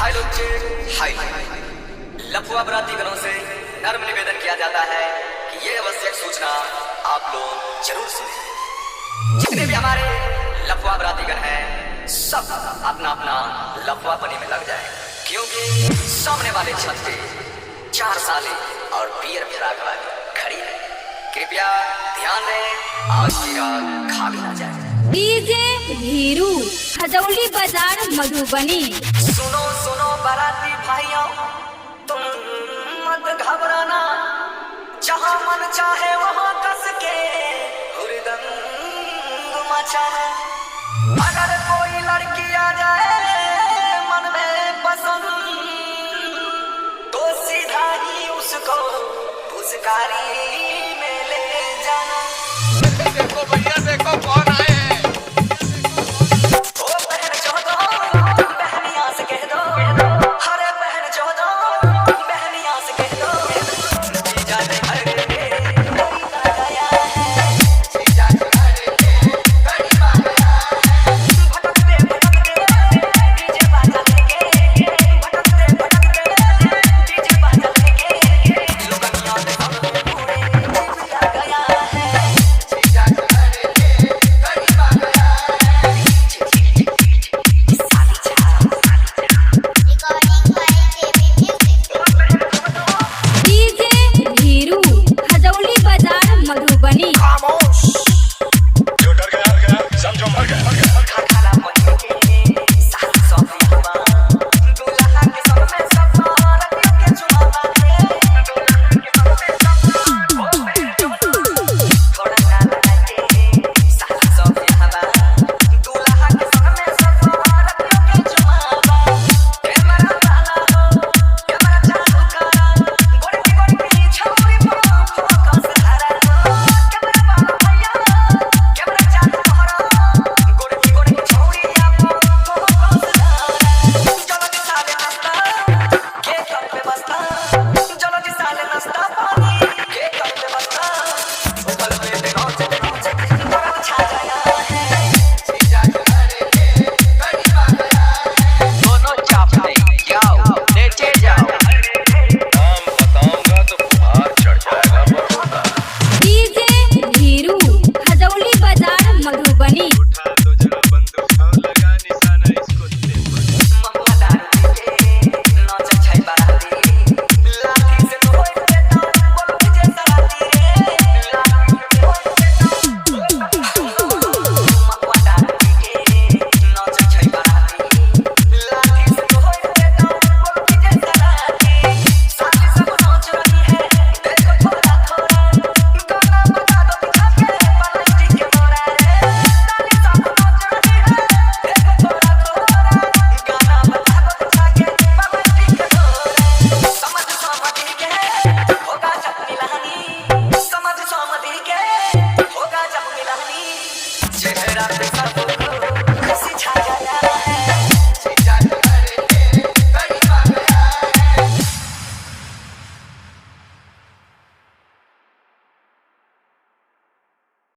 हाय लोग हाय लफुआ बरातीगणों से नर्म निवेदन किया जाता है कि ये आवश्यक सूचना आप लोग जरूर सुने। जितने भी हमारे लफुआ बरातीगण हैं सब अपना अपना लफुआपनी में लग जाए, क्योंकि सामने वाले छत पे 4 साले और बियर फिराक वाली खड़ी है। कृपया ध्यान दें, आज की रात खा भी ना जाए। डीजे धीरू खजौली बाजार मधुबनी। सुनो सुनो बाराती भाइयों, तुम मत घबराना, जहाँ मन चाहे वहाँ कस के हुरदंग मचाना। अगर